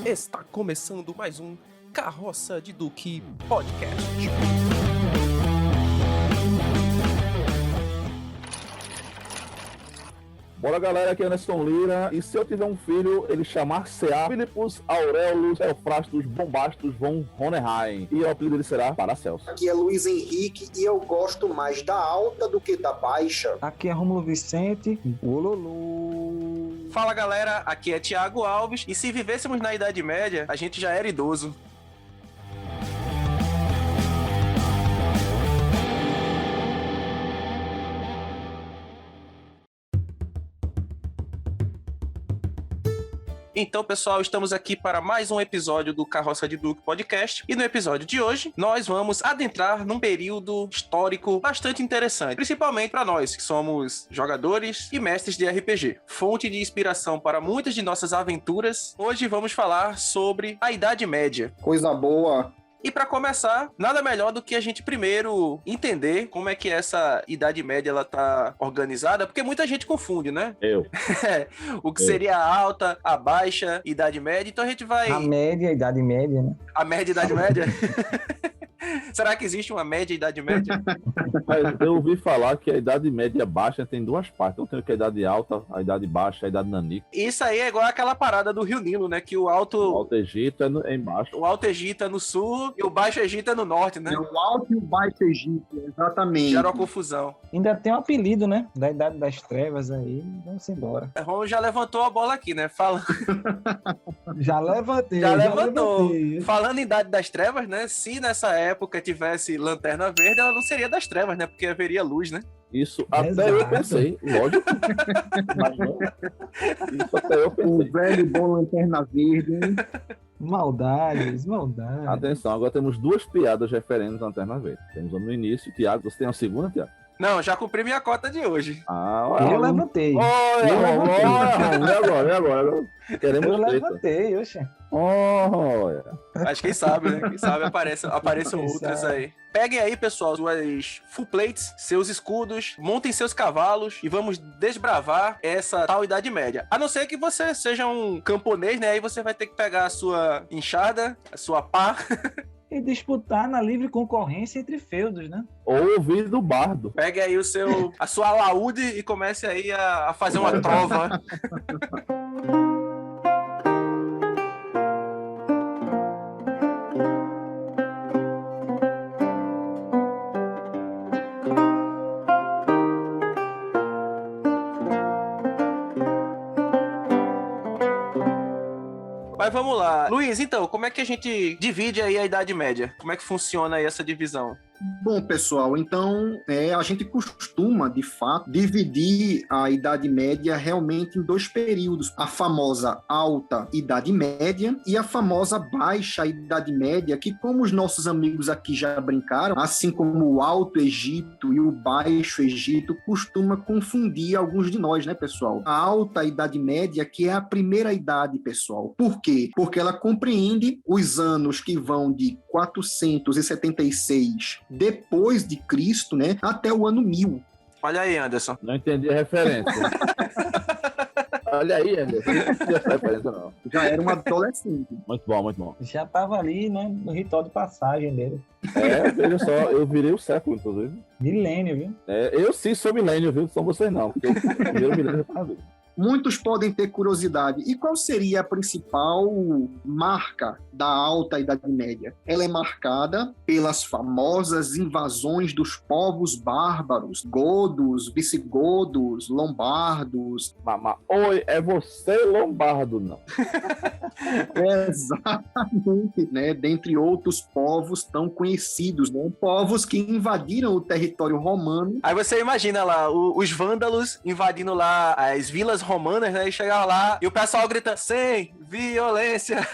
Está começando mais um Carroça de Duque Podcast. Bora, galera, aqui é Anderson Lira, e se eu tiver um filho, ele chamar-se-á Philippus Aurelius Eufrastus Bombastus von Hohenheim, e o apelido dele será Paracelso. Aqui é Luiz Henrique e eu gosto mais da alta do que da baixa. Aqui é Rômulo Vicente, Ololô. Fala, galera, aqui é Thiago Alves, e se vivêssemos na Idade Média, a gente já era idoso. Então, pessoal, estamos aqui para mais um episódio do Carroça de Duque Podcast. E no episódio de hoje, nós vamos adentrar num período histórico bastante interessante, principalmente para nós, que somos jogadores e mestres de RPG. Fonte de inspiração para muitas de nossas aventuras. Hoje vamos falar sobre a Idade Média. Coisa boa. E para começar, nada melhor do que a gente primeiro entender como é que essa Idade Média ela tá organizada, porque muita gente confunde, né? O que seria a alta, a baixa Idade Média, então a gente vai... A média, a Idade Média, né? A média Idade Média? Será que existe uma média Idade Média? Mas eu ouvi falar que a Idade Média baixa tem duas partes. Então tem a Idade Alta, a Idade Baixa, a Idade Nanica. Isso aí é igual aquela parada do Rio Nilo, né? Que o O Alto Alto Egito é embaixo. O Alto Egito é no sul e o Baixo Egito é no norte, né? É o Alto e o Baixo Egito, exatamente. Gera uma confusão. Ainda tem um apelido, né? Da Idade das Trevas aí. Vamos embora. O Romulo já levantou a bola aqui, né? Fala... Já levantei. Já levantou. Falando em Idade das Trevas, né? Se nessa época tivesse Lanterna Verde, ela não seria das trevas, né? Porque haveria luz, né? Isso até Exato. eu pensei, lógico. Mas não. Isso até eu O pensei. velho bom Lanterna Verde, hein? Maldades. Atenção, agora temos duas piadas referentes à Lanterna Verde. Temos uma no início. Tiago, você tem uma segunda, Tiago? Não, já cumpri minha cota de hoje. Eu levantei. E agora? Eu Queremos treta. levantei, oxe. Olha. Acho que quem sabe, né? Quem sabe apareçam Quem outras sabe. aí. Peguem aí, pessoal, suas full plates, seus escudos, montem seus cavalos e vamos desbravar essa tal Idade Média. A não ser que você seja um camponês, né? Aí você vai ter que pegar a sua enxada, a sua pá. E disputar na livre concorrência entre feudos, né? Ou ouvir do bardo. Pegue aí a sua alaúde e comece aí a fazer uma trova. Mas vamos lá. Luiz, então, como é que a gente divide aí a Idade Média? Como é que funciona aí essa divisão? Bom, pessoal, então a gente costuma, de fato, dividir a Idade Média realmente em dois períodos. A famosa Alta Idade Média e a famosa Baixa Idade Média, que, como os nossos amigos aqui já brincaram, assim como o Alto Egito e o Baixo Egito, costuma confundir alguns de nós, né, pessoal? A Alta Idade Média, que é a primeira idade, pessoal. Por quê? Porque ela compreende os anos que vão de 476 depois de Cristo, né, até o ano 1000. Olha aí, Anderson. Não entendi a referência. Olha aí, Anderson. Não entendi essa referência, não. Já era um adolescente. Muito bom, muito bom. Já tava ali, né? No ritual de passagem dele. Veja só, eu virei o século, inclusive. Milênio, viu? Eu sim sou milênio, viu? São vocês não. Porque o primeiro milênio já tá vivo. Muitos podem ter curiosidade. E qual seria a principal marca da Alta Idade Média? Ela é marcada pelas famosas invasões dos povos bárbaros, godos, visigodos, lombardos. Oi, é você, Lombardo, não. Exatamente, né? Dentre outros povos tão conhecidos, né? Povos que invadiram o território romano. Aí você imagina lá, os vândalos invadindo lá as vilas romanas, né? E chegava lá e o pessoal grita, sem violência.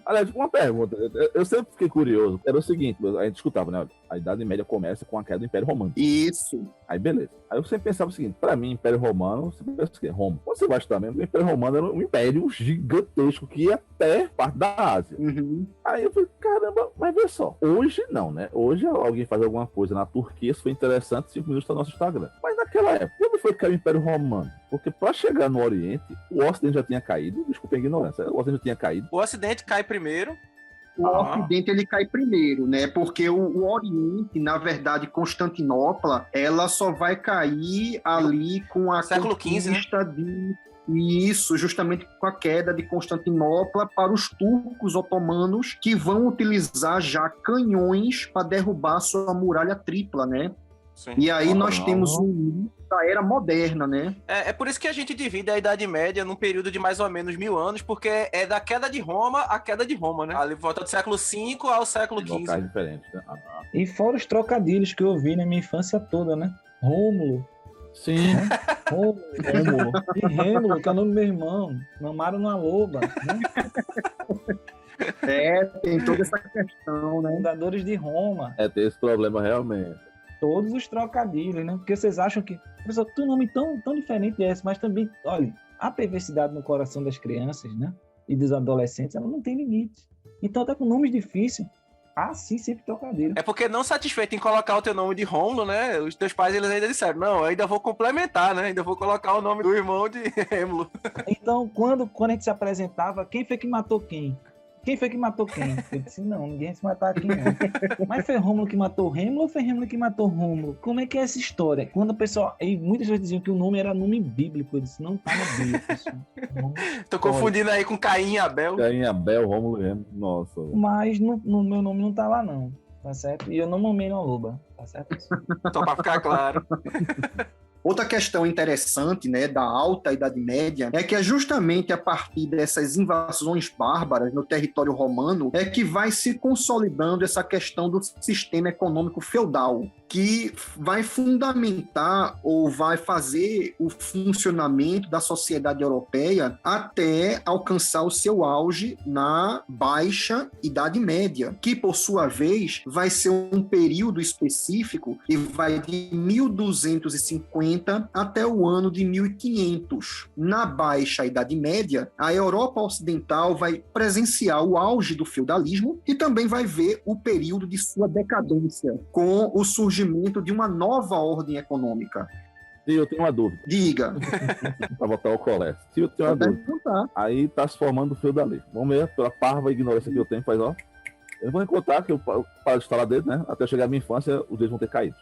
Aliás, uma pergunta. Eu sempre fiquei curioso. Era o seguinte, a gente escutava, né? A Idade Média começa com a queda do Império Romano. Isso. Aí, beleza. Aí eu sempre pensava o seguinte, pra mim, Império Romano, você pensa o quê? Roma. Quando você vai estudar mesmo, o Império Romano era um império gigantesco que ia até parte da Ásia. Uhum. Aí eu falei, caramba, mas vê só. Hoje não, né? Hoje alguém faz alguma coisa na Turquia, se for interessante, 5 minutos tá no nosso Instagram. Mas naquela época, quando foi que caiu o Império Romano? Porque para chegar no Oriente, o Ocidente já tinha caído. Desculpa a ignorância, o Ocidente já tinha caído. O Ocidente cai primeiro. O Ocidente ele cai primeiro, né? Porque o Oriente, na verdade, Constantinopla, ela só vai cair ali com a Século XV, né? conquista de... Isso, justamente com a queda de Constantinopla para os turcos otomanos, que vão utilizar já canhões para derrubar sua muralha tripla, né? Sim. E aí nós temos o início da era moderna, né? É por isso que a gente divide a Idade Média num período de mais ou menos 1000 anos, porque é da queda de Roma à queda de Roma, né? Ali volta do século V ao século XV. Locais diferentes, né? E fora os trocadilhos que eu vi na minha infância toda, né? Rômulo. Sim. Rômulo. E Rêmulo, que é o nome do meu irmão. Mamaram numa loba. Né? Tem toda essa questão, né? Fundadores de Roma. Tem esse problema realmente. Todos os trocadilhos, né? Porque vocês acham que... Pessoal, tem um nome tão diferente desse, mas também, olha, a perversidade no coração das crianças, né? E dos adolescentes, ela não tem limite. Então, até com nomes difíceis, sim, sempre trocadilho. É porque não satisfeito em colocar o teu nome de Rômulo, né? Os teus pais, eles ainda disseram, não, eu ainda vou complementar, né? Ainda vou colocar o nome do irmão de Rêmulo. Então, quando a gente se apresentava, quem foi que matou quem? Quem foi que matou quem? Eu disse, não, ninguém vai se matar aqui, não. Mas foi Rômulo que matou Rêmulo ou foi Rêmulo que matou Rômulo? Como é que é essa história? Quando a pessoa... E muitas pessoas diziam que o nome era nome bíblico. Eu disse, não tá na Bíblia, pessoal. Tô confundindo aí com Caim e Abel. Caim, Abel, Rômulo e Remo. Nossa. Mas no meu nome não tá lá, não. Tá certo? E eu não mamei na loba. Tá certo? Só pra ficar claro. Outra questão interessante, né, da Alta Idade Média é que é justamente a partir dessas invasões bárbaras no território romano é que vai se consolidando essa questão do sistema econômico feudal, que vai fundamentar ou vai fazer o funcionamento da sociedade europeia até alcançar o seu auge na Baixa Idade Média, que, por sua vez, vai ser um período específico e vai de 1250 até o ano de 1500. Na Baixa Idade Média, a Europa Ocidental vai presenciar o auge do feudalismo e também vai ver o período de sua decadência, com o surgimento de uma nova ordem econômica. Sim, eu tenho uma dúvida. Diga. Para voltar ao colégio. Sim, eu tenho uma dúvida. Aí está se formando o feudalismo. Vamos ver, pela parva ignorância que eu tenho, faz ó. Eu vou contar que eu paro de instalar dedo, né? Até chegar à minha infância, os dedos vão ter caído.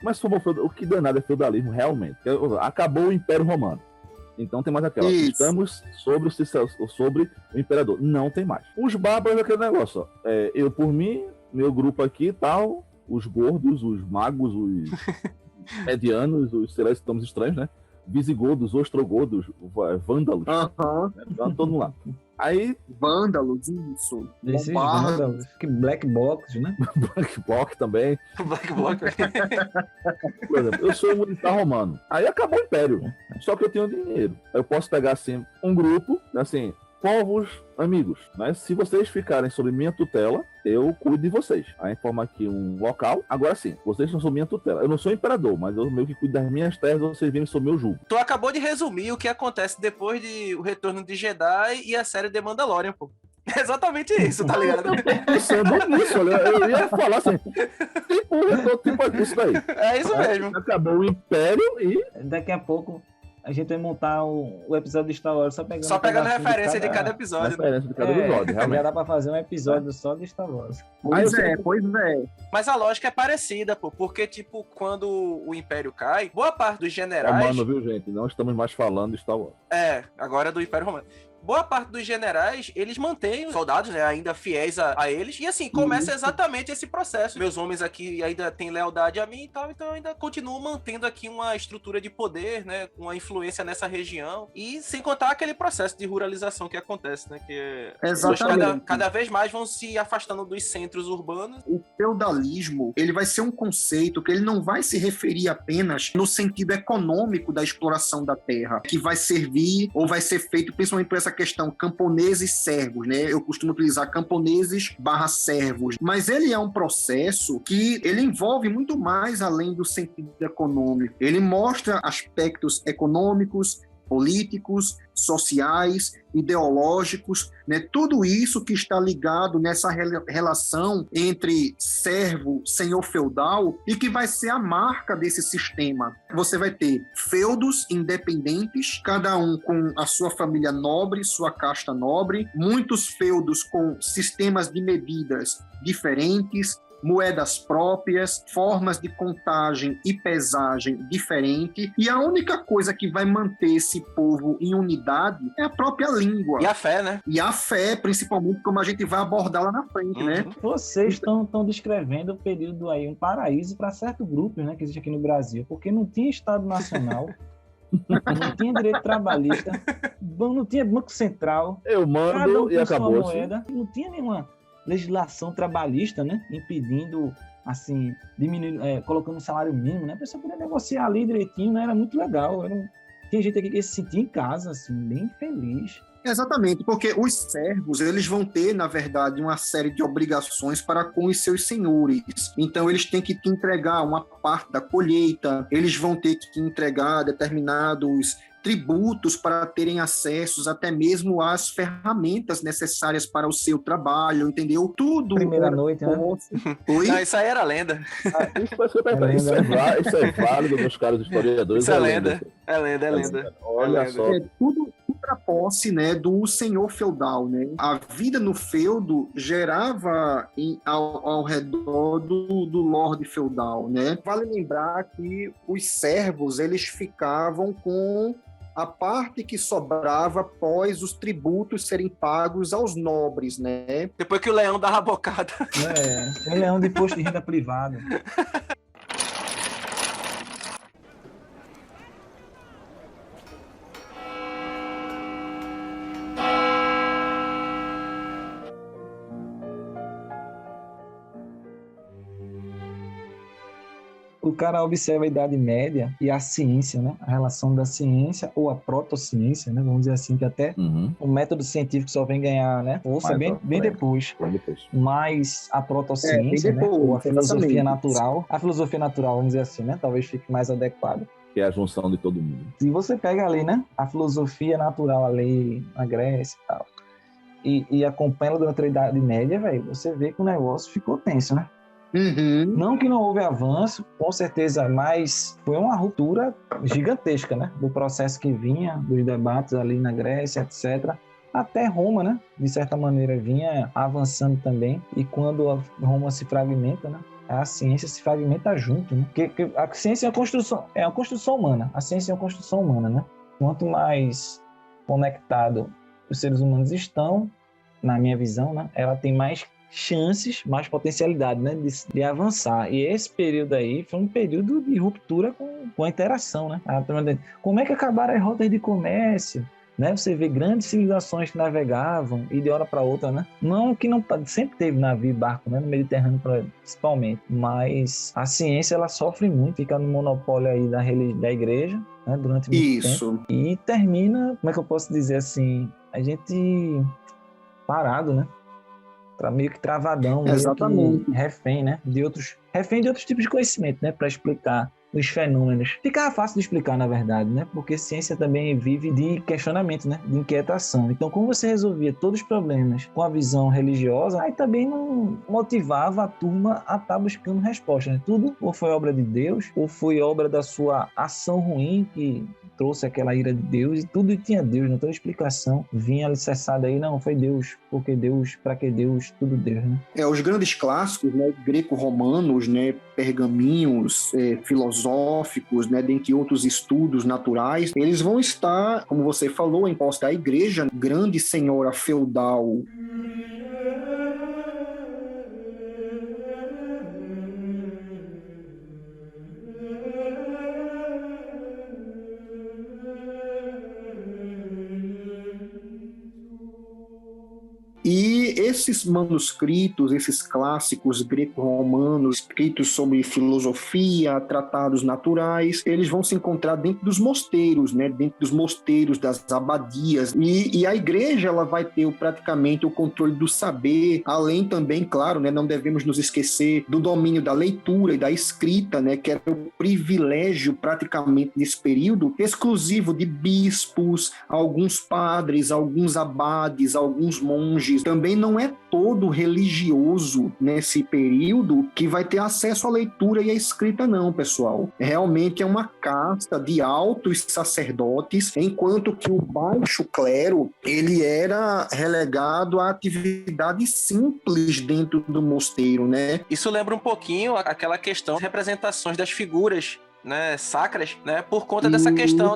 Mas o que danado é feudalismo realmente? Acabou o Império Romano. Então tem mais aquela. Isso. Estamos sobre o imperador. Não tem mais. Os bárbaros é aquele negócio. Ó. Eu por mim, meu grupo aqui e tal, os gordos, os magos, os medianos, os sei lá, estamos estranhos, né? Visigodos, ostrogodos, vândalos. Né? Todo mundo lá. Aí, vândalos, isso. Esses vândalos, que black box, né? Black Bloc também. Black Bloc. Por exemplo, eu sou um militar romano. Aí acabou o Império. Só que eu tenho dinheiro. Eu posso pegar, assim, um grupo, assim, povos amigos. Mas se vocês ficarem sob minha tutela, eu cuido de vocês. Aí forma aqui um local. Agora sim, vocês não são minha tutela. Eu não sou imperador, mas eu meio que cuido das minhas terras, vocês vêm sob meu jugo. Tu acabou de resumir o que acontece depois de O Retorno de Jedi e a série The Mandalorian, pô. É exatamente isso, tá ligado? Eu tô pensando nisso, olha. Eu ia falar assim, tipo isso daí. É isso mesmo. Acabou o Império e... Daqui a pouco a gente vai montar o episódio de Star Wars só pegando referência de cada episódio. Referência de cada episódio, realmente. Já dá pra fazer um episódio só de Star Wars. Pois é. Mas a lógica é parecida, pô. Porque, tipo, quando o Império cai, boa parte dos generais... Romano, viu, gente? Não estamos mais falando de Star Wars. Agora é do Império Romano. Boa parte dos generais, eles mantêm os soldados, né, ainda fiéis a eles. E assim, começa exatamente esse processo. Meus homens aqui ainda têm lealdade a mim e tal, então eu ainda continuo mantendo aqui uma estrutura de poder, né, uma influência nessa região. E sem contar aquele processo de ruralização que acontece, né, que Exatamente. cada vez mais vão se afastando dos centros urbanos. O feudalismo, ele vai ser um conceito que ele não vai se referir apenas no sentido econômico da exploração da terra, que vai servir ou vai ser feito principalmente por essa questão camponeses-servos, né? Eu costumo utilizar camponeses/servos, mas ele é um processo que ele envolve muito mais além do sentido econômico. Ele mostra aspectos econômicos, políticos, sociais, ideológicos, né? Tudo isso que está ligado nessa relação entre servo, senhor feudal, e que vai ser a marca desse sistema. Você vai ter feudos independentes, cada um com a sua família nobre, sua casta nobre, muitos feudos com sistemas de medidas diferentes, moedas próprias, formas de contagem e pesagem diferente, e a única coisa que vai manter esse povo em unidade é a própria língua. E a fé, né? E a fé, principalmente, como a gente vai abordar lá na frente, né? Vocês estão descrevendo o período aí, um paraíso para certo grupo, né, que existe aqui no Brasil, porque não tinha Estado Nacional, não tinha direito trabalhista, não tinha Banco Central, Eu cada mando um e com sua acabou. moeda, não tinha nenhuma legislação trabalhista, né, impedindo, assim, diminuindo, colocando um salário mínimo, né, a pessoa podia negociar ali direitinho, né, era muito legal, tinha gente aqui que se sentia em casa, assim, bem feliz. Exatamente, porque os servos, eles vão ter, na verdade, uma série de obrigações para com os seus senhores. Então, eles têm que entregar uma parte da colheita, eles vão ter que entregar determinados tributos para terem acessos até mesmo às ferramentas necessárias para o seu trabalho, entendeu? Tudo. Primeira noite, né? Oi? Não, isso aí era lenda. Isso vai ser perfeito. Isso é válido, meus caros historiadores. Isso é lenda. É lenda. Olha lenda. só. Tudo para posse, né, do senhor feudal, né? A vida no feudo gerava ao redor do lorde feudal, né? Vale lembrar que os servos, eles ficavam com a parte que sobrava após os tributos serem pagos aos nobres, né? Depois que o leão dava a bocada. Tem leão de imposto de renda privado. O cara observa a Idade Média e a ciência, né? A relação da ciência ou a protociência, né? Vamos dizer assim, que até o método científico só vem ganhar, né? Força bem depois. Mas a protociência, né? Ou a filosofia natural, vamos dizer assim, né? Talvez fique mais adequado. Que é a junção de todo mundo. Se você pega ali, né? A filosofia natural ali na Grécia e tal, e acompanha durante a Idade Média, velho, você vê que o negócio ficou tenso, né? Uhum. Não que não houve avanço, com certeza, mas foi uma ruptura gigantesca, né? Do processo que vinha, dos debates ali na Grécia, etc. Até Roma, né? De certa maneira, vinha avançando também. E quando a Roma se fragmenta, né? A ciência se fragmenta junto, né? Porque a ciência é uma construção humana. A ciência é uma construção humana, né? Quanto mais conectado os seres humanos estão, na minha visão, né? Ela tem mais chances, mais potencialidade, né, de avançar. E esse período aí foi um período de ruptura com a interação, né? Como é que acabaram as rotas de comércio? Né? Você vê grandes civilizações que navegavam e de hora para outra, né? Não que não sempre teve navio e barco, né? No Mediterrâneo principalmente, mas a ciência ela sofre muito, fica no monopólio aí da igreja, né? Durante muito tempo. E termina, como é que eu posso dizer assim, a gente parado, né? Meio que travadão, meio que refém, né? Refém de outros tipos de conhecimento, né? Para explicar os fenômenos. Ficava fácil de explicar, na verdade, né? Porque ciência também vive de questionamento, né? De inquietação. Então, como você resolvia todos os problemas com a visão religiosa, aí também não motivava a turma a estar buscando respostas, né? Tudo ou foi obra de Deus, ou foi obra da sua ação ruim que trouxe aquela ira de Deus, e tudo tinha Deus, né? Toda explicação vinha alicerçada aí, não, foi Deus, porque Deus, para que Deus, tudo Deus, né? Os grandes clássicos, né, greco-romanos, né, pergaminhos filosóficos, né, dentre outros estudos naturais, eles vão estar, como você falou, em posse da igreja, grande senhora feudal. E esses manuscritos, esses clássicos greco-romanos, escritos sobre filosofia, tratados naturais, eles vão se encontrar dentro dos mosteiros, né? Dentro dos mosteiros, das abadias, e a igreja ela vai ter praticamente o controle do saber, além também, claro, né? Não devemos nos esquecer do domínio da leitura e da escrita, né? Que era o privilégio praticamente nesse período exclusivo de bispos, alguns padres, alguns abades, alguns monges. Também não é todo religioso nesse período que vai ter acesso à leitura e à escrita, não, pessoal. Realmente é uma casta de altos sacerdotes, enquanto que o baixo clero, ele era relegado a atividades simples dentro do mosteiro, né? Isso lembra um pouquinho aquela questão de representações das figuras, né, sacras, né, por conta dessa questão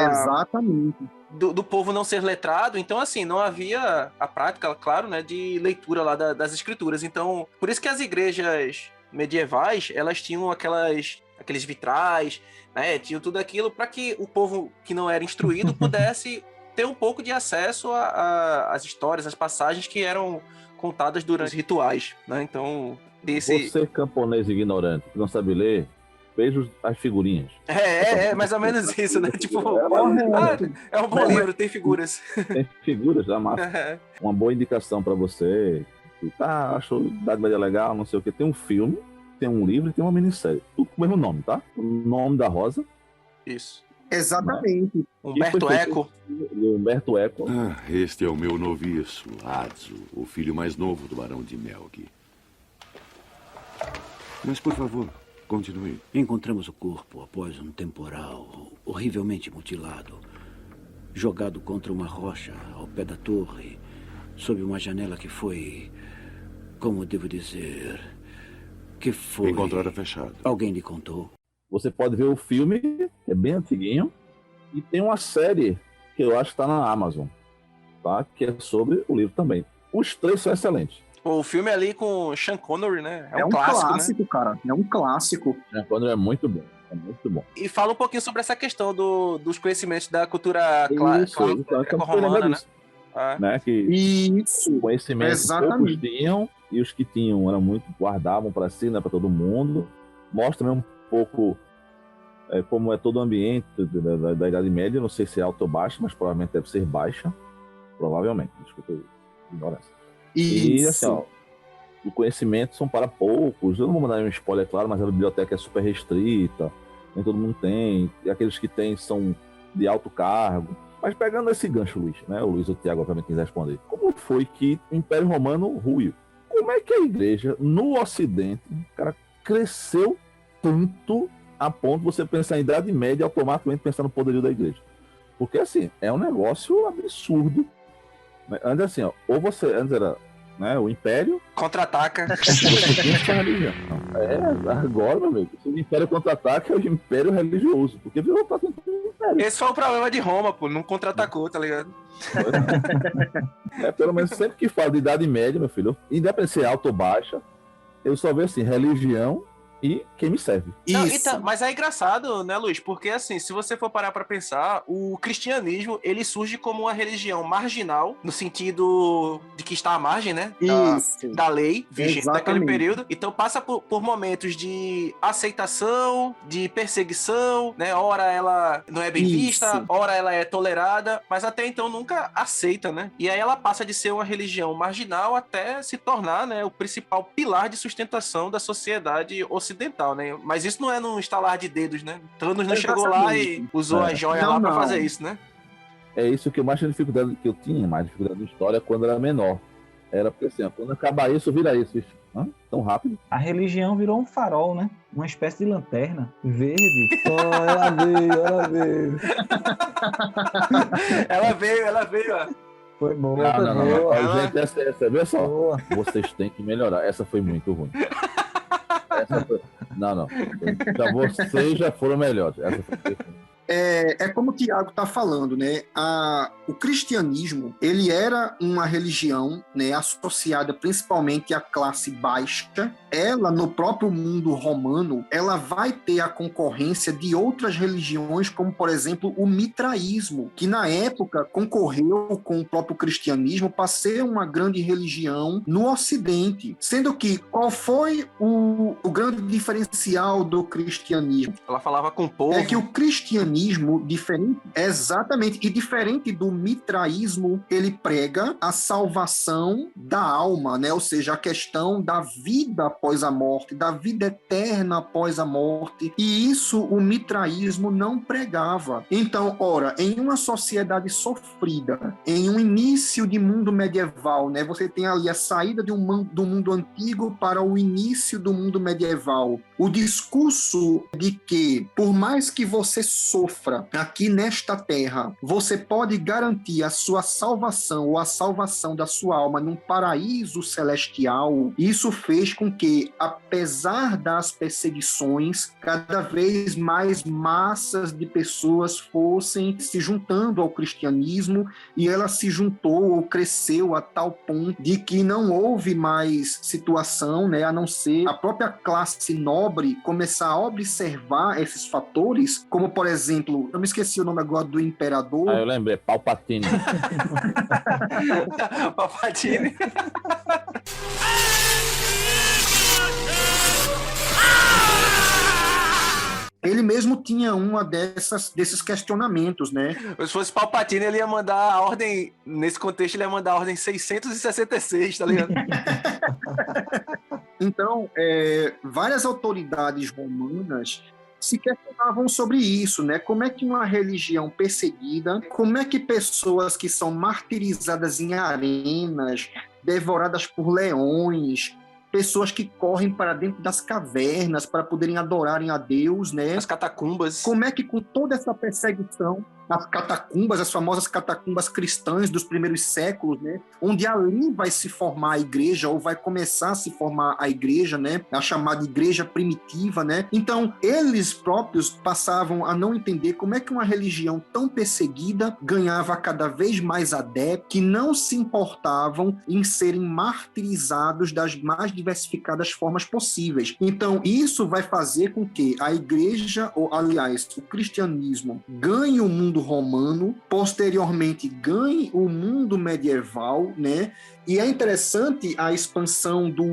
Exatamente. Do povo não ser letrado. Então, assim, não havia a prática, claro, né, de leitura lá das escrituras. Então, por isso que as igrejas medievais, elas tinham aqueles vitrais, né, tinham tudo aquilo para que o povo que não era instruído pudesse ter um pouco de acesso às histórias, às passagens que eram contadas durante os rituais, né? Então, Você, camponês ignorante, que não sabe ler, veja as figurinhas. É mais ou menos isso, né? Tipo, é um bom livro, tem figuras. Tem figuras, é massa. Uma boa indicação para você. Acho Idade Média legal, não sei o que. Tem um filme, tem um livro e tem uma minissérie. Tudo com o mesmo nome, tá? O Nome da Rosa. Isso. Exatamente. Humberto Eco. Humberto Eco. Este é o meu noviço, Adzo, o filho mais novo do Barão de Melk. Mas, por favor, continue. Encontramos o corpo após um temporal, horrivelmente mutilado, jogado contra uma rocha ao pé da torre, sob uma janela que foi, como devo dizer, que foi... Encontrada fechada. Alguém lhe contou? Você pode ver o filme, que é bem antiguinho, e tem uma série que eu acho que está na Amazon, tá? Que é sobre o livro também. Os três são excelentes. O filme ali com Sean Connery, né? É um clássico, né? Cara. É um clássico. Sean Connery é muito bom. É muito bom. E fala um pouquinho sobre essa questão dos conhecimentos da cultura romana, né? Que isso. Conhecimentos poucos tinham, e os que tinham eram muito, guardavam para si, né, para todo mundo. Mostra um pouco como é todo o ambiente da Idade Média. Não sei se é alta ou baixa, mas provavelmente deve ser baixa. Provavelmente. Desculpa a ignorância. E assim, ó, o conhecimento são para poucos. Eu não vou mandar um spoiler, claro, mas a biblioteca é super restrita, nem todo mundo tem, e aqueles que têm são de alto cargo. Mas pegando esse gancho, Luiz, né? O Luiz e o Tiago obviamente quiser responder. Como foi que o Império Romano ruiu? Como é que a igreja no Ocidente, cara, cresceu tanto a ponto de você pensar em Idade Média e automaticamente pensar no poderio da igreja? Porque assim, é um negócio absurdo. Antes assim, ó, antes era, né, o Império contra-ataca. Agora, meu amigo, se o Império contra-ataca é o Império religioso, porque virou pra dentro do Império. Esse foi o problema de Roma, pô, não contra-atacou, tá ligado? Pelo menos sempre que falo de Idade Média, meu filho, independente se é alta ou baixa, eu só vejo assim, religião e quem me serve. Não, então, mas é engraçado, né, Luiz? Porque, assim, se você for parar pra pensar, o cristianismo, ele surge como uma religião marginal, no sentido de que está à margem, né? Da lei vigente daquele período. Então, passa por momentos de aceitação, de perseguição, né? Ora ela não é bem vista, ora ela é tolerada, mas até então nunca aceita, né? E aí ela passa de ser uma religião marginal até se tornar, né, o principal pilar de sustentação da sociedade ocidental, né? Mas isso não é num estalar de dedos, né? Thanos não chegou lá e usou a joia lá pra fazer isso, né? É isso que eu mais tinha dificuldade, que eu tinha mais dificuldade na história quando era menor. Era porque assim, quando acabar isso, vira isso. Tão rápido. A religião virou um farol, né? Uma espécie de lanterna verde. Ela veio. ela veio, ó. Foi boa. Não. Gente, essa, vê só. Boa. Vocês têm que melhorar. Essa foi muito ruim. Não. Vocês já foram melhores. Essa foi É como o Tiago está falando, né? O cristianismo, ele era uma religião, né, associada principalmente à classe baixa. Ela, no próprio mundo romano, ela vai ter a concorrência de outras religiões, como, por exemplo, o mitraísmo, que na época concorreu com o próprio cristianismo para ser uma grande religião no Ocidente. Sendo que, qual foi o grande diferencial do cristianismo? Ela falava com o povo. É que o cristianismo, exatamente, e diferente do mitraísmo, ele prega a salvação da alma, né? Ou seja, a questão da vida após a morte, da vida eterna após a morte, e isso o mitraísmo não pregava. Então, ora, em uma sociedade sofrida, em um início de mundo medieval, né? Você tem ali a saída do mundo antigo para o início do mundo medieval. O discurso de que, por mais que você sofra aqui nesta terra, você pode garantir a sua salvação ou a salvação da sua alma num paraíso celestial, isso fez com que, apesar das perseguições, cada vez mais massas de pessoas fossem se juntando ao cristianismo, e ela se juntou ou cresceu a tal ponto de que não houve mais situação, né, a não ser a própria classe nobre começar a observar esses fatores, como, por exemplo, eu me esqueci o nome agora do imperador. Eu lembrei, Palpatine. Palpatine. Ele mesmo tinha uma desses questionamentos, né? Se fosse Palpatine, ele ia mandar a ordem, nesse contexto, ele ia mandar a ordem 666, tá ligado? Então, várias autoridades romanas se questionavam sobre isso, né? Como é que uma religião perseguida, como é que pessoas que são martirizadas em arenas, devoradas por leões, pessoas que correm para dentro das cavernas para poderem adorarem a Deus, né? As catacumbas. Como é que com toda essa perseguição, as catacumbas, as famosas catacumbas cristãs dos primeiros séculos, né? Onde ali vai se formar a igreja, ou vai começar a se formar a igreja, né? A chamada igreja primitiva, né? Então, eles próprios passavam a não entender como é que uma religião tão perseguida ganhava cada vez mais adeptos, que não se importavam em serem martirizados das mais diversificadas formas possíveis. Então, isso vai fazer com que a igreja, ou aliás, o cristianismo, ganhe o mundo romano, posteriormente ganhe o mundo medieval, né? E é interessante a expansão do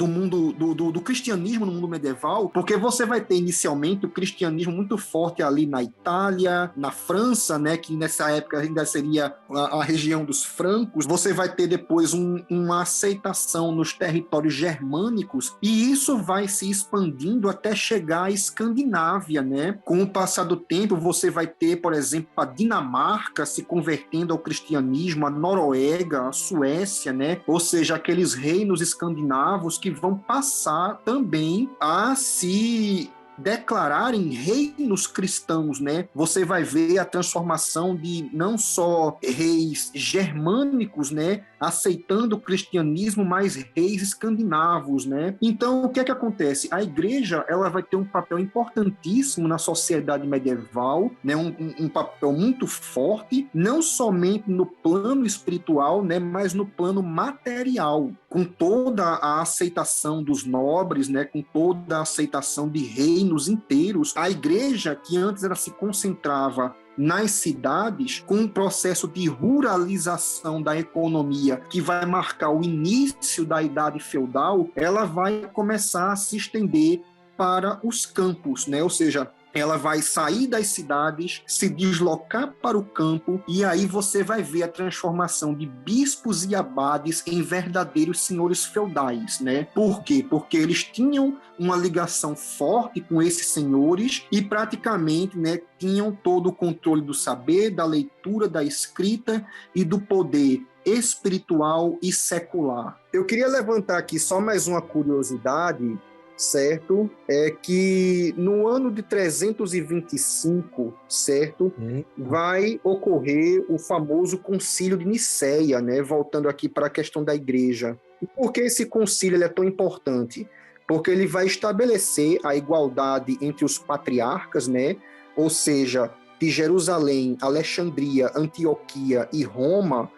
mundo do cristianismo no mundo medieval, porque você vai ter inicialmente o cristianismo muito forte ali na Itália, na França, né, que nessa época ainda seria a região dos francos. Você vai ter depois uma aceitação nos territórios germânicos, e isso vai se expandindo até chegar à Escandinávia, né? Com o passar do tempo, você vai ter, por exemplo, a Dinamarca se convertendo ao cristianismo, a Noruega, a Suécia, né? Ou seja, aqueles reinos escandinavos que vão passar também a se declararem reinos cristãos, né? Você vai ver a transformação de não só reis germânicos, né, aceitando o cristianismo, mas reis escandinavos, né? Então, o que é que acontece? A igreja, ela vai ter um papel importantíssimo na sociedade medieval, né? Um papel muito forte, não somente no plano espiritual, né, mas no plano material, com toda a aceitação dos nobres, né, com toda a aceitação de reinos inteiros. A igreja, que antes ela se concentrava nas cidades, com um processo de ruralização da economia que vai marcar o início da idade feudal, ela vai começar a se estender para os campos, né? Ou seja, ela vai sair das cidades, se deslocar para o campo, e aí você vai ver a transformação de bispos e abades em verdadeiros senhores feudais, né? Por quê? Porque eles tinham uma ligação forte com esses senhores e praticamente, né, tinham todo o controle do saber, da leitura, da escrita e do poder espiritual e secular. Eu queria levantar aqui só mais uma curiosidade, certo? É que no ano de 325, certo? Vai ocorrer o famoso Concílio de Nicéia, né? Voltando aqui para a questão da igreja. E por que esse concílio ele é tão importante? Porque ele vai estabelecer a igualdade entre os patriarcas, né? Ou seja, de Jerusalém, Alexandria, Antioquia e Roma,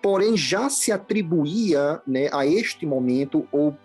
porém já se atribuía, né, a este momento, ou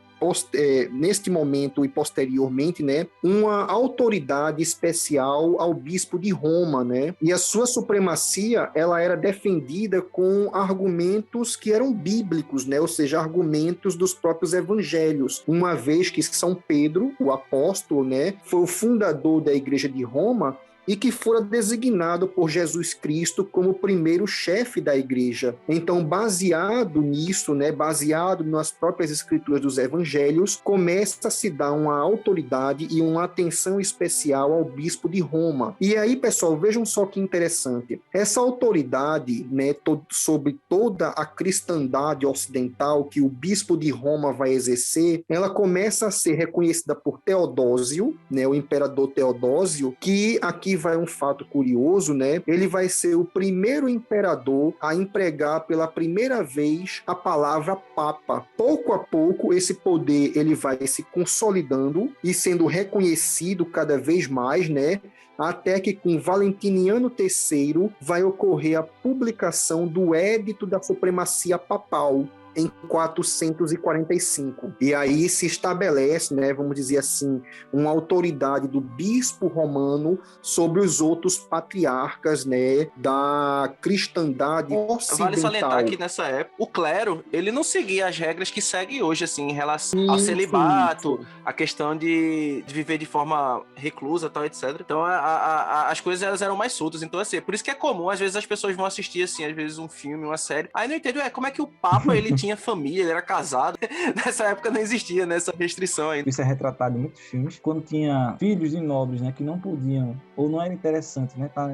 neste momento e posteriormente, né, uma autoridade especial ao bispo de Roma, né, e a sua supremacia, ela era defendida com argumentos que eram bíblicos, né, ou seja, argumentos dos próprios evangelhos, uma vez que São Pedro, o apóstolo, né, foi o fundador da igreja de Roma, e que fora designado por Jesus Cristo como o primeiro chefe da igreja. Então, baseado nisso, né, baseado nas próprias escrituras dos evangelhos, começa a se dar uma autoridade e uma atenção especial ao bispo de Roma. E aí, pessoal, vejam só que interessante. Essa autoridade, né, sobre toda a cristandade ocidental que o bispo de Roma vai exercer, ela começa a ser reconhecida por Teodósio, né, o imperador Teodósio, que aqui vai um fato curioso, né? Ele vai ser o primeiro imperador a empregar pela primeira vez a palavra papa. Pouco a pouco, esse poder ele vai se consolidando e sendo reconhecido cada vez mais, né? Até que com Valentiniano III vai ocorrer a publicação do Édito da Supremacia Papal, em 445. E aí se estabelece, né, vamos dizer assim, uma autoridade do bispo romano sobre os outros patriarcas, né, da cristandade ocidental. Vale salientar que nessa época o clero, ele não seguia as regras que segue hoje, assim, em relação ao celibato, a questão de viver de forma reclusa, tal, etc. Então as coisas elas eram mais soltas. Então, assim, por isso que é comum, às vezes as pessoas vão assistir, assim, às vezes um filme, uma série, aí não entendo, como é que o Papa, ele tinha família, ele era casado. Nessa época não existia, né, essa restrição ainda. Isso é retratado em muitos filmes, quando tinha filhos de nobres, né, que não podiam, ou não era interessante, né, estar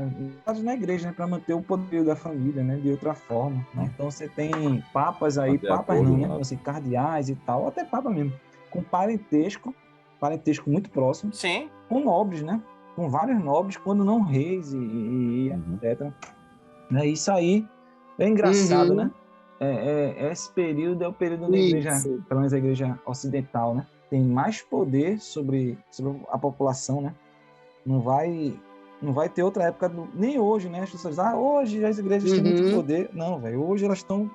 na igreja, né, para manter o poder da família, né, de outra forma, né? Então você tem papas aí, papas não, né, assim, cardeais e tal, até papa mesmo, com parentesco muito próximo, sim, com nobres, né, com vários nobres, quando não reis e etc. Né? Isso aí é engraçado, né? Esse período é o período da igreja, pelo menos a igreja ocidental, né? Tem mais poder sobre a população, né? Não vai ter outra época, nem hoje, né? As pessoas dizem, hoje as igrejas têm muito poder. Não, velho, hoje elas estão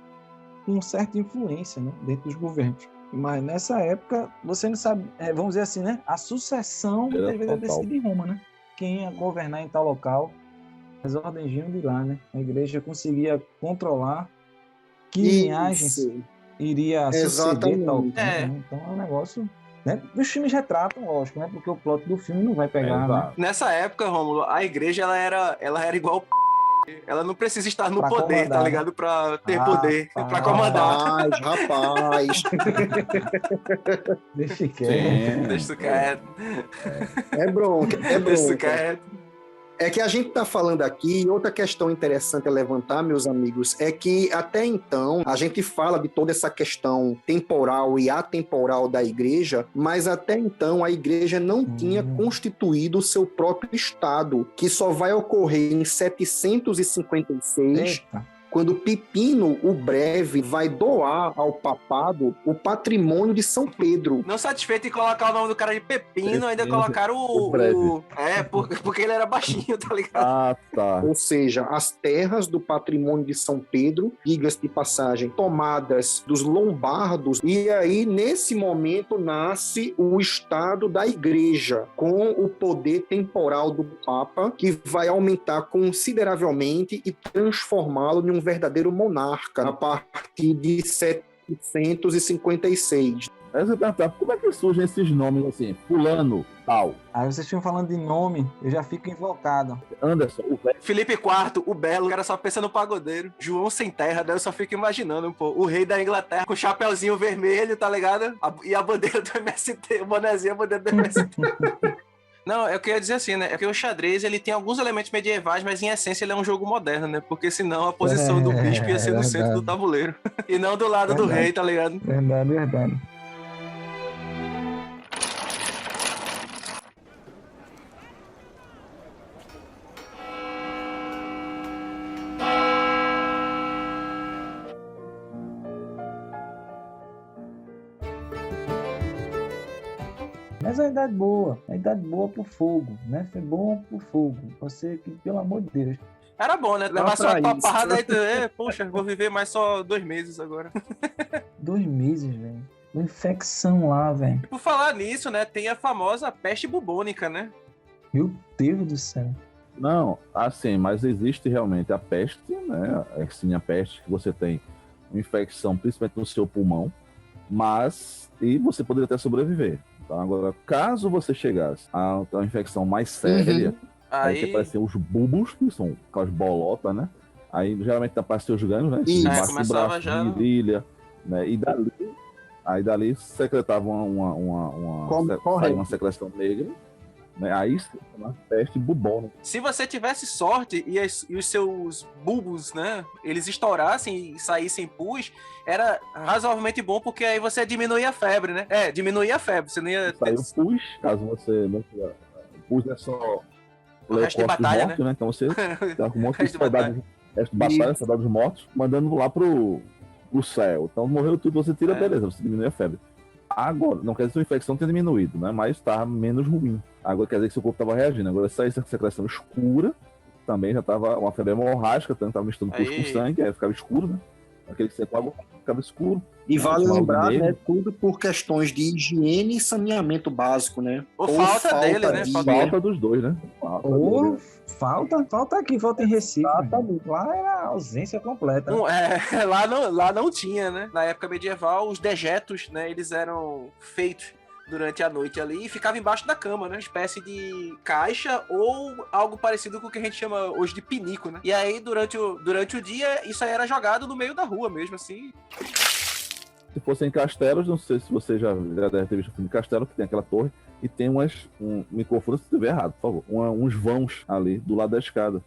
com certa influência, né? Dentro dos governos. Mas nessa época, você não sabe, vamos dizer assim, né? A sucessão deveria decidir em Roma, né? Quem ia governar em tal local, as ordens vinham de lá, né? A igreja conseguia controlar que linhagens iria suceder tal coisa, né? Então é um negócio, né? Os filmes retratam, lógico, né? Porque o plot do filme não vai pegar, né? Nessa época, Rômulo, a igreja ela era igual ela não precisa estar no poder, tá ligado? Pra ter poder, pra comandar. Rapaz. Deixa quieto. Deixa quieto. É bronca. Deixa quieto. É que a gente está falando aqui, outra questão interessante a levantar, meus amigos, é que até então a gente fala de toda essa questão temporal e atemporal da igreja, mas até então a igreja não tinha constituído o seu próprio Estado, que só vai ocorrer em 756. Eita. Quando Pipino o Breve vai doar ao papado o patrimônio de São Pedro. Não satisfeito em colocar o nome do cara de Pepino, ainda colocaram o Breve. Porque ele era baixinho, tá ligado? Ah, tá. Ou seja, as terras do patrimônio de São Pedro, diga-se de passagem, tomadas dos lombardos, e aí nesse momento nasce o Estado da Igreja, com o poder temporal do Papa, que vai aumentar consideravelmente e transformá-lo em um verdadeiro monarca a partir de 756. Aí você pergunta, como é que surgem esses nomes assim? Fulano, tal. Aí vocês ficam falando de nome, eu já fico invocado. Anderson, o velho. Felipe IV, o Belo, o cara só pensa no pagodeiro. João Sem Terra, daí eu só fico imaginando, pô, o rei da Inglaterra com o chapeuzinho vermelho, tá ligado? E a bandeira do MST, o bonezinho, a bandeira do MST. Não, eu queria dizer assim, né? É porque o xadrez, ele tem alguns elementos medievais, mas em essência ele é um jogo moderno, né? Porque senão a posição do bispo ia ser no centro do tabuleiro. E não do lado do rei, tá ligado? Verdade. Mas é uma idade boa pro fogo, né? Foi bom pro fogo. Você que, pelo amor de Deus. Era bom, né? Não, Levar só pra uma isso. topada aí, poxa, vou viver mais só 2 meses agora. 2 meses, velho. Uma infecção lá, velho. E por falar nisso, né, tem a famosa peste bubônica, né? Meu Deus do céu. Não, assim, mas existe realmente a peste, né? Sim, a peste que você tem uma infecção, principalmente no seu pulmão, e você poderia até sobreviver. Então, agora, caso você chegasse a uma infecção mais séria, aí que Aí, aparecem os bulbos, que são aquelas bolotas, né? Aí geralmente aparecem os ganhos, né? Isso. Embaixo do Começava braço, já- virilha, né? E dali secretava Correto. saía uma secreção negra, né? Aí se chama peste bubônica. se você tivesse sorte e os seus bulbos, né, eles estourassem e saíssem pus, era razoavelmente bom, porque aí você diminuía a febre, né? Diminuía a febre, você não ia... Saiu pus, caso você não tiver. Pus é só O resto de leucócitos batalha, mortos, né? Então você tá com um monte de Resto de batalha. soldados, resto de batalha, soldados mortos, mandando lá pro céu. Então morreu tudo, você tira, beleza, você diminui a febre. Agora, não quer dizer que a infecção tenha diminuído, né? Mas tá menos ruim. Agora quer dizer que seu corpo tava reagindo. Agora se saísse essa secreção escura, também já tava uma febre hemorrágica, tanto tava misturando pus com sangue, aí ficava escuro, né? Aquele que você coagula, ficava escuro. E vale Mal lembrar, negro. né, tudo por questões de higiene e saneamento básico, né? Ou falta dele, né? de- Falta dos dois, né? Falta dos Ou dois. falta aqui, falta em Recife. Exatamente. Lá era ausência completa. Lá não tinha, né? Na época medieval, os dejetos, né, eles eram feitos durante a noite ali e ficava embaixo da cama, né? Uma espécie de caixa ou algo parecido com o que a gente chama hoje de pinico, né? E aí, durante o dia, isso aí era jogado no meio da rua mesmo, assim. Se fosse em Castelos, não sei se você já deve ter visto o filme Castelo, que tem aquela torre, e tem me confunda se estiver errado, por favor, uns vãos ali do lado da escada.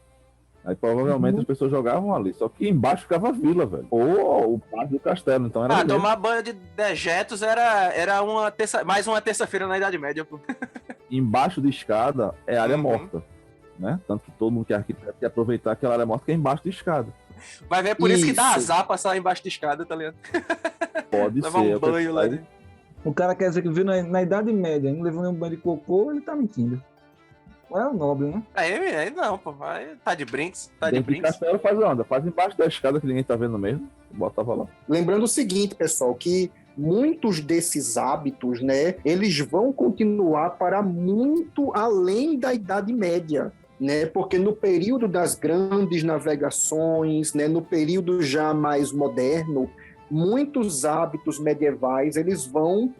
Aí provavelmente as pessoas jogavam ali, só que embaixo ficava a vila, velho. Ou o parque do castelo, então era ali mesmo. Tomar banho de dejetos era mais uma terça-feira na Idade Média, pô. Embaixo de escada é área Uhum. morta, né? Tanto que todo mundo que é arquiteto quer aproveitar aquela área morta que é embaixo de escada. Vai ver, por isso que dá Isso. azar passar embaixo de escada, tá ligado? Pode Levar ser. um banho lá dentro. O cara quer dizer que viu na Idade Média, não levou nenhum banho de cocô, ele tá mentindo. Não é o nobre, né? Aí não, pô. Aí tá de brinks. Tá de Dentro de brinks. castelo faz onda, faz embaixo da escada que ninguém tá vendo mesmo. Botava lá. Lembrando o seguinte, pessoal, que muitos desses hábitos, né, eles vão continuar para muito além da Idade Média, né? Porque no período das grandes navegações, né, no período já mais moderno, muitos hábitos medievais eles vão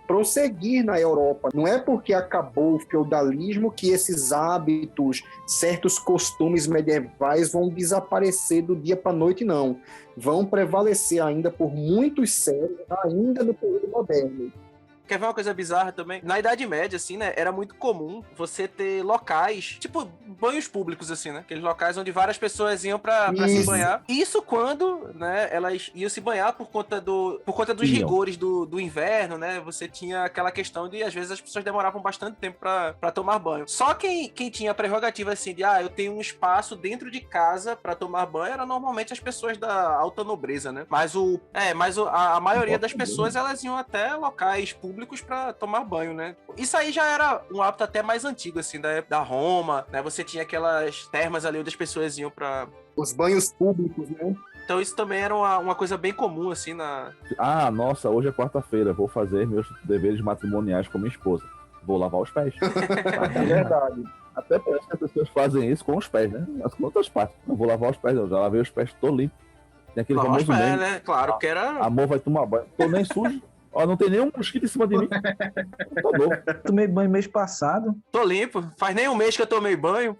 prosseguir na Europa. Não é porque acabou o feudalismo que esses hábitos, certos costumes medievais vão desaparecer do dia para a noite, não. Vão prevalecer ainda por muitos séculos, ainda no período moderno. Quer ver uma coisa bizarra também? Na Idade Média, assim, né, era muito comum você ter locais, tipo banhos públicos, assim, né? Aqueles locais onde várias pessoas iam pra se Isso. banhar. Isso quando, né, elas iam se banhar por conta dos Iam. rigores do inverno, né? Você tinha aquela questão de, às vezes, as pessoas demoravam bastante tempo pra tomar banho. Só quem tinha a prerrogativa, assim, de, eu tenho um espaço dentro de casa pra tomar banho, era normalmente as pessoas da alta nobreza, né? Mas a maioria das pessoas, elas iam até locais públicos pra tomar banho, né? Isso aí já era um hábito até mais antigo, assim, da época da Roma, né? Você tinha aquelas termas ali onde as pessoas iam pra... Os banhos públicos, né? Então isso também era uma coisa bem comum, assim, na... Nossa, hoje é quarta-feira, vou fazer meus deveres matrimoniais com minha esposa. Vou lavar os pés. É verdade. Até parece que as pessoas fazem isso com os pés, né? Mas com outras partes. Eu vou lavar os pés, eu já lavei os pés, tô limpo. Tem aquele Lavar os famoso pés, meme. né? Claro, que era... Amor vai tomar banho. Tô nem sujo. Ó, não tem nenhum mosquito em cima de mim. Tô louco. Tomei banho mês passado. Tô limpo. Faz nem um mês que eu tomei banho.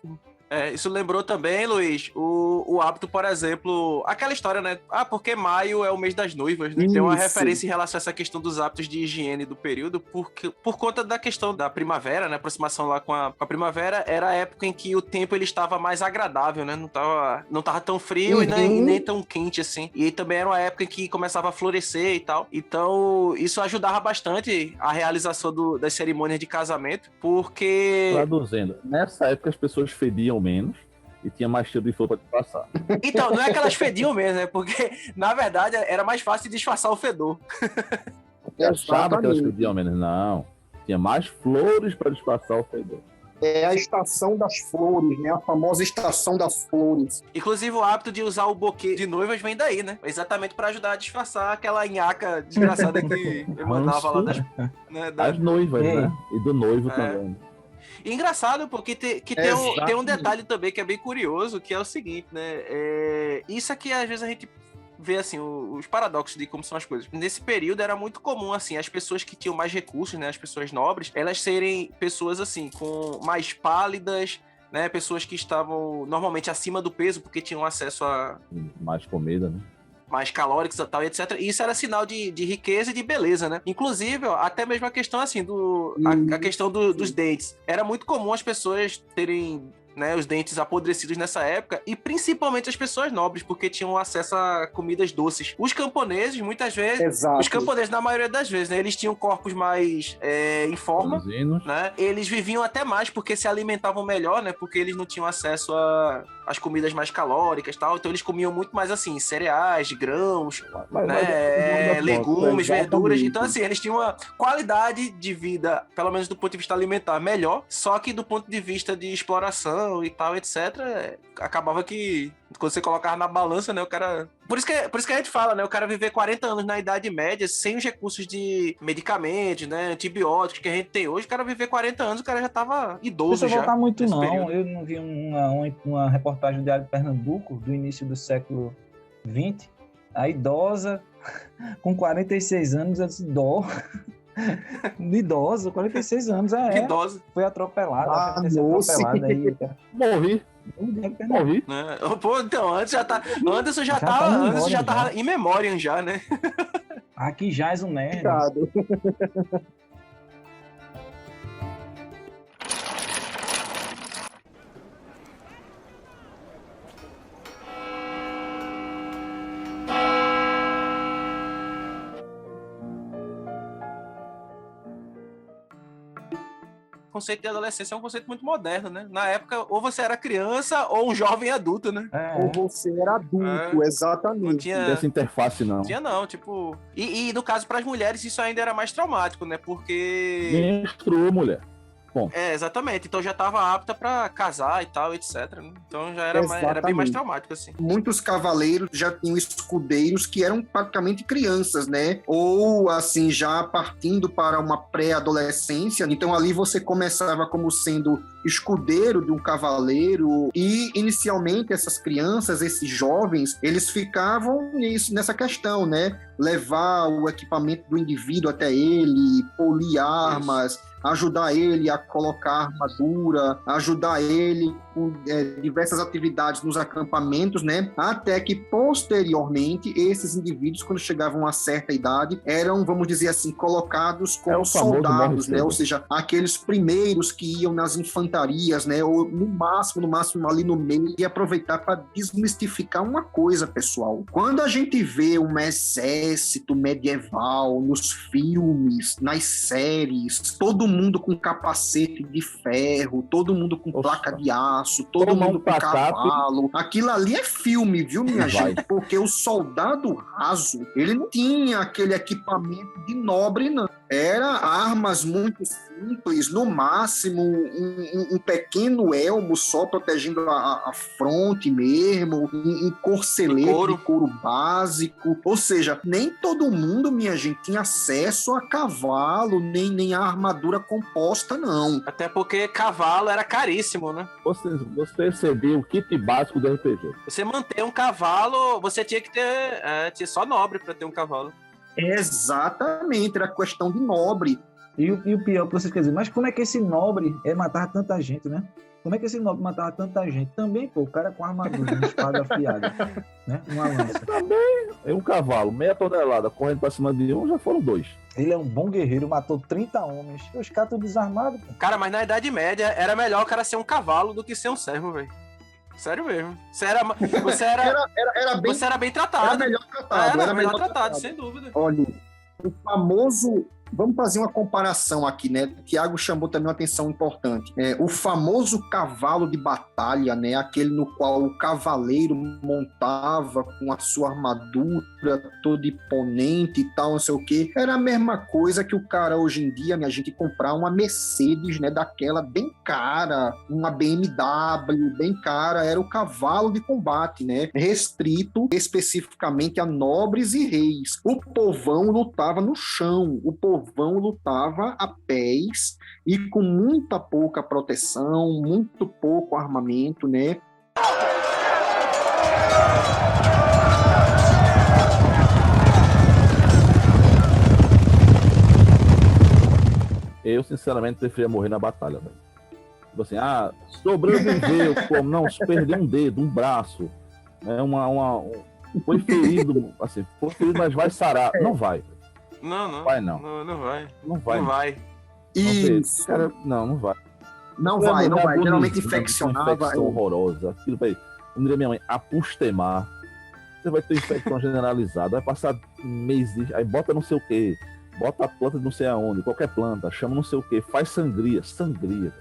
Isso lembrou também, Luiz, o hábito, por exemplo, aquela história, né? Porque maio é o mês das noivas, né? Tem uma Isso. referência em relação a essa questão dos hábitos de higiene do período, por conta da questão da primavera, né? A aproximação lá com a primavera, era a época em que o tempo ele estava mais agradável, né? Não tava tão frio e nem tão quente assim. E também era uma época em que começava a florescer e tal. Então, isso ajudava bastante a realização das cerimônias de casamento, porque... Traduzindo, nessa época as pessoas fediam menos e tinha mais cheiro de flor pra te passar. Então, não é que elas fediam mesmo, né? Porque, na verdade, era mais fácil de disfarçar o fedor. Eu achava que elas Exatamente. fediam menos. Não. Tinha mais flores para disfarçar o fedor. É a estação das flores, né? A famosa estação das flores. Inclusive, o hábito de usar o buquê de noivas vem daí, né? Exatamente para ajudar a disfarçar aquela nhaca desgraçada que emanava lá das, né, das noivas, Ei. né? E do noivo também. E engraçado, porque tem um detalhe também que é bem curioso, que é o seguinte, né? Isso aqui, às vezes, a gente vê, assim, os paradoxos de como são as coisas. Nesse período, era muito comum, assim, as pessoas que tinham mais recursos, né? As pessoas nobres, elas serem pessoas, assim, com mais pálidas, né? Pessoas que estavam, normalmente, acima do peso, porque tinham acesso a Mais comida, né? mais calóricos e tal, etc. E isso era sinal de riqueza e de beleza, né? Inclusive, ó, até mesmo a questão, assim, a questão dos dentes. Era muito comum as pessoas terem, né, os dentes apodrecidos nessa época, e principalmente as pessoas nobres, porque tinham acesso a comidas doces. Os camponeses, muitas vezes, Exato. os camponeses, na maioria das vezes, né, eles tinham corpos mais em forma, Franzinos. né? Eles viviam até mais porque se alimentavam melhor, né? Porque eles não tinham acesso às comidas mais calóricas e tal, então eles comiam muito mais, assim, cereais, grãos, né? Legumes, verduras. Então, assim, eles tinham uma qualidade de vida, pelo menos do ponto de vista alimentar, melhor, só que do ponto de vista de exploração e tal, etc., acabava que quando você colocava na balança, né, o cara... Por isso que a gente fala, né, o cara viver 40 anos na Idade Média sem os recursos de medicamentos, né, antibióticos que a gente tem hoje, o cara viver 40 anos, o cara já tava idoso. Não precisa voltar muito, nesse não. período. Eu não vi uma reportagem do Diário de Pernambuco, do início do século XX, a idosa com 46 anos, eu disse, idosa, 46 anos, Que idosa. foi atropelada. Nossa. Aí, Morri. Né? Pô, então, Anderson já tava em memória já, né? Aqui jaz um nerd. Cuidado. O conceito de adolescência é um conceito muito moderno, né? Na época, ou você era criança ou um jovem adulto, né? Ou você era adulto, exatamente. Não tinha... Dessa interface, não. Tinha não, tipo... E no caso, para as mulheres, isso ainda era mais traumático, né? Porque... Menstruou, mulher. Bom. Exatamente. Então já estava apta para casar e tal, etc. Né? Então já era bem mais traumático, assim. Muitos cavaleiros já tinham escudeiros que eram praticamente crianças, né? Ou, assim, já partindo para uma pré-adolescência. Então ali você começava como sendo escudeiro de um cavaleiro e, inicialmente, essas crianças, esses jovens, eles ficavam nessa questão, né? Levar o equipamento do indivíduo até ele, polir armas, ajudar ele a colocar armadura, ajudar ele com diversas atividades nos acampamentos, né? Até que, posteriormente, esses indivíduos, quando chegavam a certa idade, eram, vamos dizer assim, colocados como soldados, né? Ou seja, aqueles primeiros que iam nas infantarias, né? Ou no máximo ali no meio, e aproveitar para desmistificar uma coisa, pessoal. Quando a gente vê um exército medieval nos filmes, nas séries, todo mundo com capacete de ferro, todo mundo com placa de aço, todo mundo com cavalo. Aquilo ali é filme, viu, minha gente? Porque o soldado raso, ele não tinha aquele equipamento de nobre, não. Era armas muito simples, no máximo um pequeno elmo só protegendo a fronte mesmo, um corcelete de couro básico. Ou seja, nem todo mundo, minha gente, tinha acesso a cavalo, nem a armadura composta, não. Até porque cavalo era caríssimo, né? Você recebia o kit básico do RPG. Você manter um cavalo, você tinha que ter só nobre para ter um cavalo. Exatamente, era questão de nobre. E o pior que vocês querem dizer, mas como é que esse nobre matava tanta gente, né? Como é que esse nobre matava tanta gente? Também, pô, o cara com armadura, uma espada afiada, né? Uma lança. Também, um cavalo, meia tonelada, correndo pra cima de um, já foram 2. Ele é um bom guerreiro, matou 30 homens. Os caras tudo desarmados, pô. Cara, mas na Idade Média era melhor o cara ser um cavalo do que ser um servo, velho. Sério mesmo. Você era bem tratado. Era melhor tratado. Era melhor tratado, sem dúvida. Olha, o famoso Vamos fazer uma comparação aqui, né? O Tiago chamou também uma atenção importante. O famoso cavalo de batalha, né? Aquele no qual o cavaleiro montava com a sua armadura toda imponente e tal, não sei o quê. Era a mesma coisa que o cara hoje em dia, né, a gente comprar uma Mercedes, né? Daquela bem cara, uma BMW bem cara. Era o cavalo de combate, né? Restrito especificamente a nobres e reis. O povão lutava no chão, o povão lutava a pés e com muita pouca proteção, muito pouco armamento, né? Eu, sinceramente, preferia morrer na batalha, velho. Tipo assim, sobreviveu, como não, perdeu um dedo, um braço, né? Foi ferido, assim, foi ferido, mas vai sarar. Não vai. Não. Vai não. Não vai. Não vai. Não vai. Isso. Cara, não vai. Não vai. Geralmente Uma infeccionava. infecção horrorosa. Aquilo, velho, como diria minha mãe, apustemar. Você vai ter infecção generalizada, vai passar meses, aí bota não sei o quê, bota a planta de não sei aonde, qualquer planta, chama não sei o quê, faz sangria. Sangria.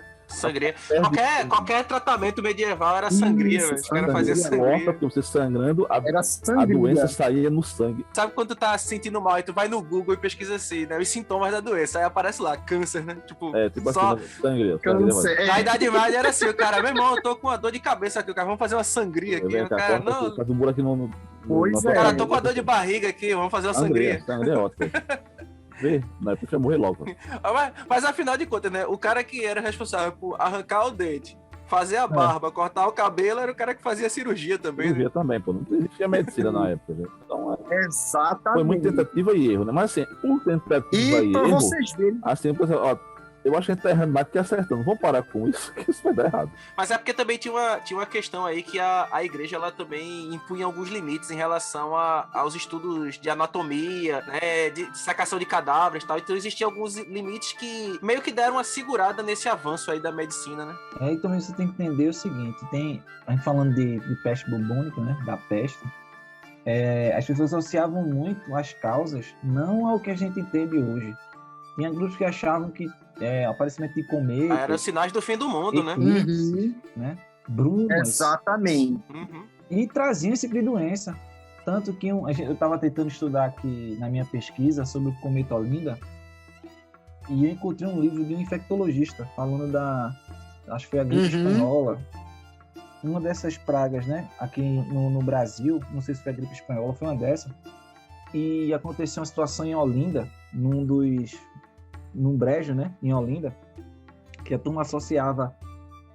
Qualquer tratamento medieval era sangria, velho. Os caras faziam sangria. Porque você sangrando, a doença saía no sangue. Sabe quando tu tá se sentindo mal e tu vai no Google e pesquisa assim, né? Os sintomas da doença. Aí aparece lá, câncer, né? Tipo só... assim, sangria. Na Idade Média era assim, o cara, meu irmão, eu tô com uma dor de cabeça aqui, o cara, vamos fazer uma sangria aqui. O cara, não... Faz um buraco aqui no Cara, tô com uma dor de barriga aqui, vamos fazer uma sangria. Sangria é ótimo. Vê, na época ia morrer logo. Mas afinal de contas, né? O cara que era responsável por arrancar o dente, fazer a barba, cortar o cabelo, era o cara que fazia cirurgia também. Cirurgia também, pô. Não existia medicina na época, gente. Então, exatamente. Foi muita tentativa e erro, né? Mas assim, por tentativa e erro, vocês verem. Assim, eu acho que a gente tá errando mais que acertando. Vamos parar com isso, que isso vai dar errado. Mas é porque também tinha uma questão aí que a igreja, ela também impunha alguns limites em relação aos estudos de anatomia, né, de sacação de cadáveres e tal. Então existiam alguns limites que meio que deram uma segurada nesse avanço aí da medicina, né? Aí também você tem que entender o seguinte, a gente falando de peste bubônica, né, da peste, as pessoas associavam muito as causas não ao que a gente entende hoje. Tinha grupos que achavam que aparecimento de cometa... Eram sinais do fim do mundo, né? Né? Brumas. Exatamente. E traziam esse tipo de doença. Tanto que eu estava tentando estudar aqui na minha pesquisa sobre o cometa Olinda e eu encontrei um livro de um infectologista falando acho que foi a gripe espanhola. Uma dessas pragas, né? Aqui no Brasil, não sei se foi a gripe espanhola, foi uma dessas. E aconteceu uma situação em Olinda, num brejo, né, em Olinda, que a turma associava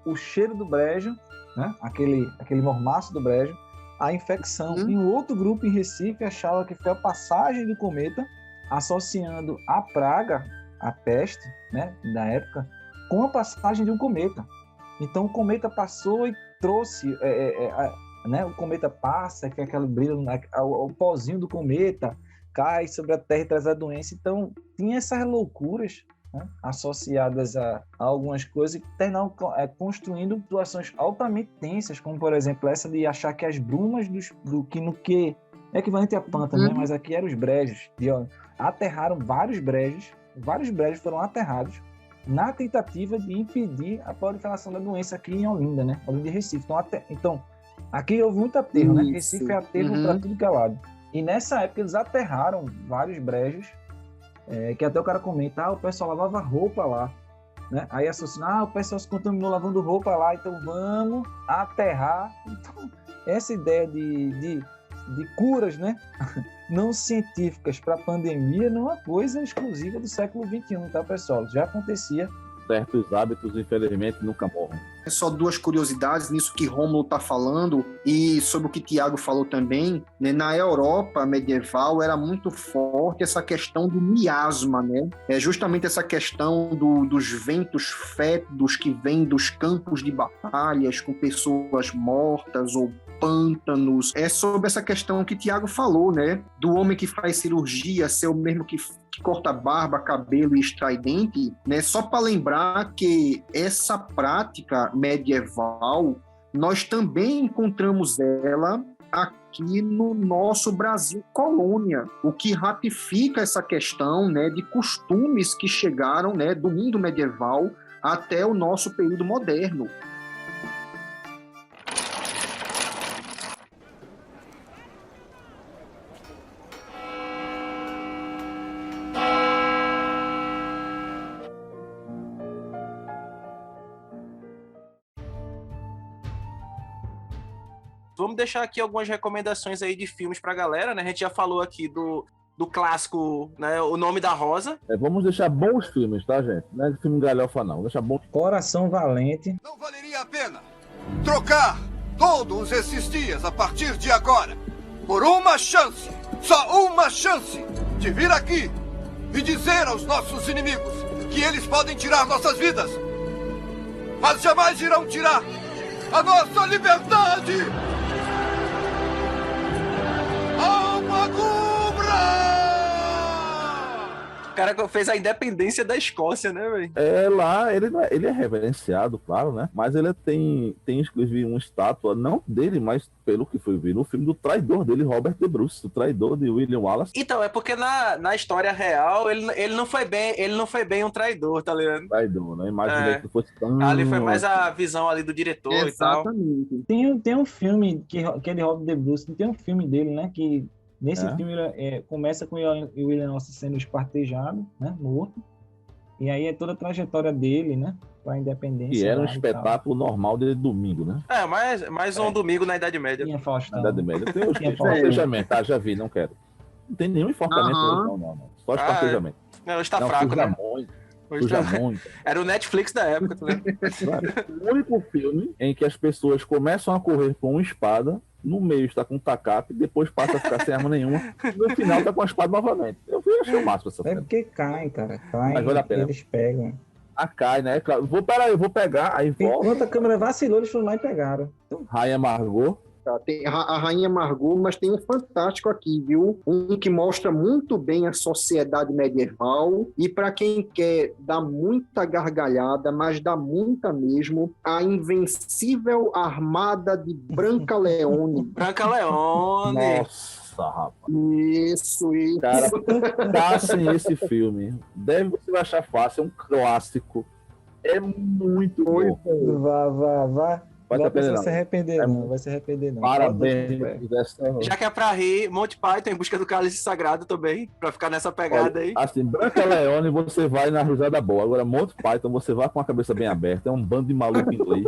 o cheiro do brejo, né, aquele mormaço do brejo, à infecção. E um outro grupo em Recife achava que foi a passagem do cometa, associando a praga, a peste, né, da época, com a passagem de um cometa. Então o cometa passou e trouxe, né, o cometa passa, que é aquele brilho, o pozinho do cometa cai sobre a Terra e traz a doença. Então, tinha essas loucuras, né, associadas a algumas coisas que terminaram construindo situações altamente tensas, como, por exemplo, essa de achar que as brumas do que é equivalente à planta, né? Mas aqui eram os brejos. Aterraram vários brejos foram aterrados na tentativa de impedir a proliferação da doença aqui em Olinda, né? Olinda e Recife. Então, aqui houve muito aterro, né? Recife é aterro para tudo que é lado. E nessa época eles aterraram vários brejos, que até o cara comenta, o pessoal lavava roupa lá, né? Aí associa, o pessoal se contaminou lavando roupa lá, então vamos aterrar. Então, essa ideia de curas, né, não científicas para a pandemia não é uma coisa exclusiva do século XXI, tá, pessoal? Já acontecia. Certos hábitos, infelizmente, nunca morrem. É só duas curiosidades nisso que Rômulo está falando e sobre o que Tiago falou também, né? Na Europa medieval era muito forte essa questão do miasma, né? É justamente essa questão dos ventos fétidos que vêm dos campos de batalhas com pessoas mortas ou pântanos. É sobre essa questão que Tiago falou, né? Do homem que faz cirurgia ser o mesmo que corta barba, cabelo e extrai dente, né? Só para lembrar que essa prática medieval, nós também encontramos ela aqui aqui no nosso Brasil colônia, o que ratifica essa questão, né, de costumes que chegaram, né, do mundo medieval até o nosso período moderno. Vamos deixar aqui algumas recomendações aí de filmes pra galera, né? A gente já falou aqui do clássico, né? O Nome da Rosa. Vamos deixar bons filmes, tá, gente? Não é de filme galhofa, não. Vamos deixar bons. Coração Valente. Não valeria a pena trocar todos esses dias a partir de agora por uma chance, só uma chance, de vir aqui e dizer aos nossos inimigos que eles podem tirar nossas vidas, mas jamais irão tirar a nossa liberdade! Alma Cubra! O cara fez a independência da Escócia, né, velho? Lá, ele é reverenciado, claro, né? Mas ele tem inclusive uma estátua, não dele, mas pelo que foi ver no filme, do traidor dele, Robert de Bruce, o traidor de William Wallace. Então, é porque na história real, ele não foi bem um traidor, tá ligado? Traidor, né? Imaginei que fosse tão... Ali foi mais a visão ali do diretor e tal. Exatamente. Tem um filme que é de Robert de Bruce, tem um filme dele, né, que nesse filme começa com o William Wallace sendo espartejado, né, morto, e aí é toda a trajetória dele, né, pra independência. Que era um espetáculo normal de domingo, né? Mais um domingo na Idade Média. Tinha Faustão. Na Idade Média. Tem os espartejamento, já vi, não quero. Não tem nenhum enforcamento hoje, não. Só espartejamento. Hoje tá fraco, né? Suja muito. Era o Netflix da época, tá ligado? O único filme em que as pessoas começam a correr com uma espada, no meio está com um tacape, depois passa a ficar sem arma nenhuma, e no final tá com a espada novamente. Eu achei o máximo essa É cena. porque caem, cara. Caem, Mas vale a pena. eles pegam. Cai, né? Claro. Eu vou pegar, aí volta. Enquanto a câmera vacilou, eles foram lá e pegaram. Rainha Margot. Tem a Rainha Margot, mas tem um fantástico aqui, viu? Um que mostra muito bem a sociedade medieval e para quem quer dar muita gargalhada, mas dá muita mesmo, a Invencível Armada de Branca Leone. Branca Leone! Nossa, rapaz. Isso. Cara, caçem esse filme. Você vai achar fácil, é um clássico. É muito bom. Vá. Vai se arrepender, não. Vai se arrepender, não. Parabéns. Já que é pra rir, Monty Python em busca do cálice sagrado também, pra ficar nessa pegada aí. Assim, Branca Leone você vai na risada boa. Agora, Monty Python você vai com a cabeça bem aberta. É um bando de maluco inglês.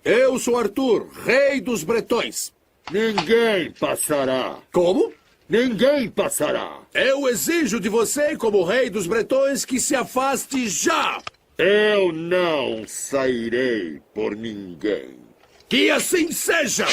Eu sou Arthur, rei dos bretões. Ninguém passará. Como? Ninguém passará. Eu exijo de você, como rei dos bretões, que se afaste já. Eu não sairei por ninguém. Que assim seja!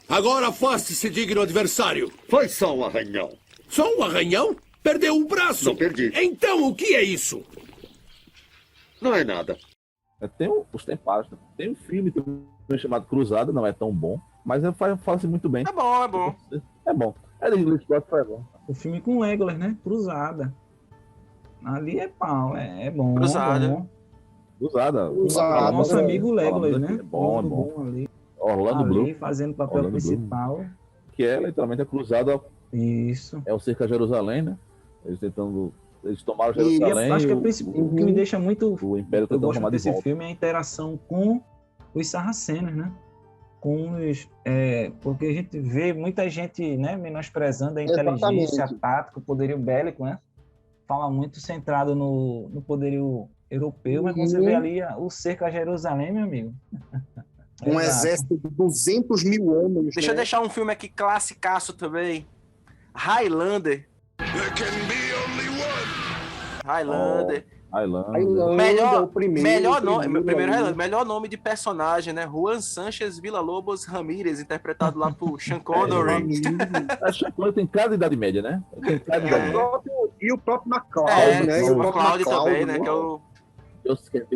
Agora afaste-se, digno adversário. Foi só um arranhão. Só um arranhão? Perdeu um braço? Não perdi. Então o que é isso? Não é nada. Tem os Templários. Tem um filme também chamado Cruzada, não é tão bom, mas fala-se muito bem. É bom. É bom. É de Ridley Scott, é bom. O filme com Legolas, né? Cruzada. Ali é pau, é bom. Cruzada. Bom. Cruzada. Nosso amigo Legolas, né? É bom. Ali. Orlando Bloom. Fazendo o papel principal. Bloom, que é literalmente a cruzada. Isso. É o cerco a Jerusalém, né? Eles tomaram Jerusalém. E acho que o que me deixa muito. O Império eu gosto tomar de desse volta. filme é a interação com os sarracenos, né? Com os, porque a gente vê muita gente, né, menosprezando a inteligência, a tática, o poderio bélico, né? Fala muito centrado no poderio europeu, mas quando você vê ali o cerco a Jerusalém, meu amigo. Um exército de 200 mil homens. Deixa eu deixar um filme aqui classicaço também. Highlander. Highlander. Melhor nome de personagem, né? Juan Sanchez Villalobos Ramírez, interpretado lá por Sean Connery. A Sean Connery tem cara de Idade Média, né? E o próprio MacLeod, né? O MacLeod também, né? Que é o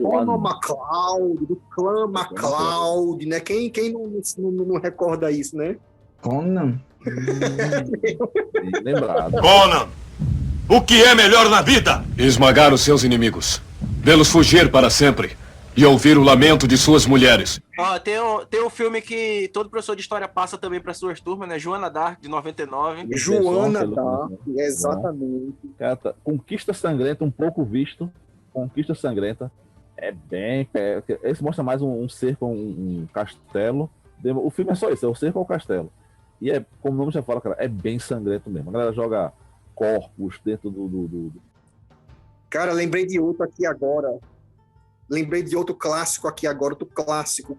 Conor MacLeod, do clã MacLeod, né? Quem não recorda isso, né? Conan. Lembrado. Conan! O que é melhor na vida? Esmagar os seus inimigos. Vê-los fugir para sempre. E ouvir o lamento de suas mulheres. Ó, tem um filme que todo professor de história passa também para suas turmas, né? Joana d'Arc, de 99. Joana d'Arc, exatamente. Cara, Conquista Sangrenta, um pouco visto. Conquista Sangrenta é bem... Esse mostra mais um cerco, um castelo. O filme é só isso, é o cerco ao castelo. E é, como o nome já fala, cara, é bem sangrento mesmo. A galera joga corpos dentro do... Cara, lembrei de outro aqui agora. Lembrei de outro clássico aqui agora, outro clássico.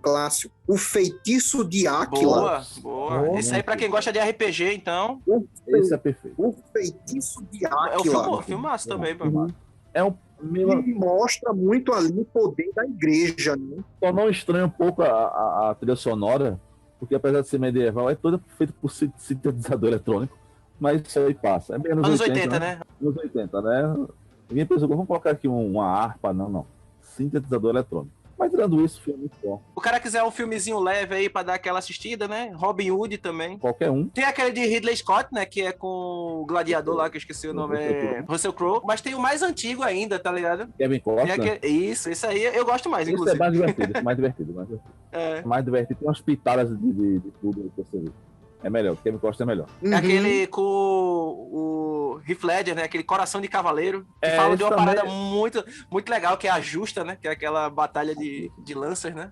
O Feitiço de Áquila. Boa. Isso aí pra quem gosta de RPG, então. Esse é perfeito. O Feitiço de Áquila. É um filmaço também, mano. É um... E mostra muito ali o poder da igreja, né? Só não estranha um pouco a trilha sonora, porque apesar de ser medieval, é toda feita por sintetizador eletrônico, mas isso aí passa. É bem anos 80, né? Anos 80, né? Ninguém pensou, vamos colocar aqui uma harpa, não. Sintetizador eletrônico. Mas tirando isso, o filme é muito bom. O cara quiser um filmezinho leve aí pra dar aquela assistida, né? Robin Hood também. Qualquer um. Tem aquele de Ridley Scott, né? Que é com o gladiador lá, que eu esqueci o nome, é Russell Crowe. Mas tem o mais antigo ainda, tá ligado? Kevin Costner. Isso aí eu gosto mais, inclusive. Esse é mais divertido. É. Mais divertido. Tem umas pitadas de tudo que você vê. É melhor, o Kevin Costner é melhor. É aquele com o Heath Ledger, né? Aquele Coração de Cavaleiro. Que fala de uma parada muito, muito legal, que é a Justa, né? Que é aquela batalha de Lancers, né?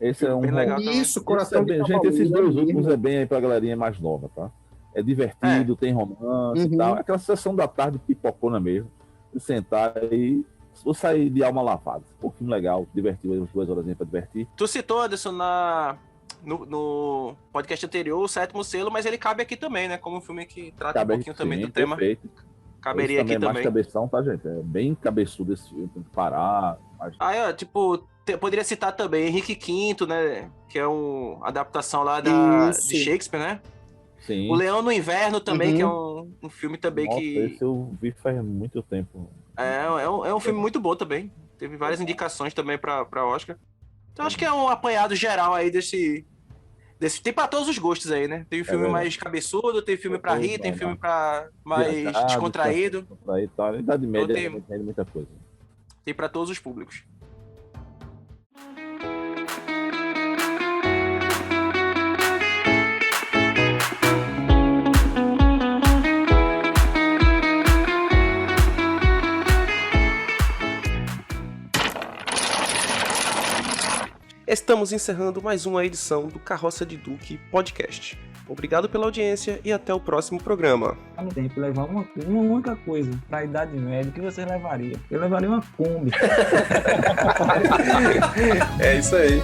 Esse é um... Bem legal. Isso, Coração de Cavaleiro. Gente, esses dois últimos é bem aí pra galerinha mais nova, tá? É divertido, tem romance e tal. Aquela sessão da tarde pipocona mesmo. De sentar e... Vou sair de alma lavada. Um pouquinho legal, divertido, umas 2 horas pra divertir. Tu citou, Anderson, no podcast anterior, o Sétimo Selo, mas ele cabe aqui também, né? Como um filme que trata um pouquinho também do tema. Perfeito. Caberia esse aqui também. É mais cabeção, tá, gente? É bem cabeçudo esse filme, tem que parar. Mas... poderia citar também Henrique V, né? Que é uma adaptação lá de Shakespeare, né? Sim. O Leão no Inverno também, que é um filme também. Nossa, que... esse eu vi faz muito tempo. É um filme muito bom também. Teve várias indicações também pra Oscar. Então acho que é um apanhado geral aí desse... Tem pra todos os gostos aí, né? Tem filme mais cabeçudo, tem filme pra rir, tem filme pra mais descontraído. Idade média tem muita coisa. Tem pra todos os públicos. Estamos encerrando mais uma edição do Carroça de Duque Podcast. Obrigado pela audiência e até o próximo programa. Tem que levar uma única coisa pra Idade Média. O que você levaria? Eu levaria uma Kombi. É isso aí.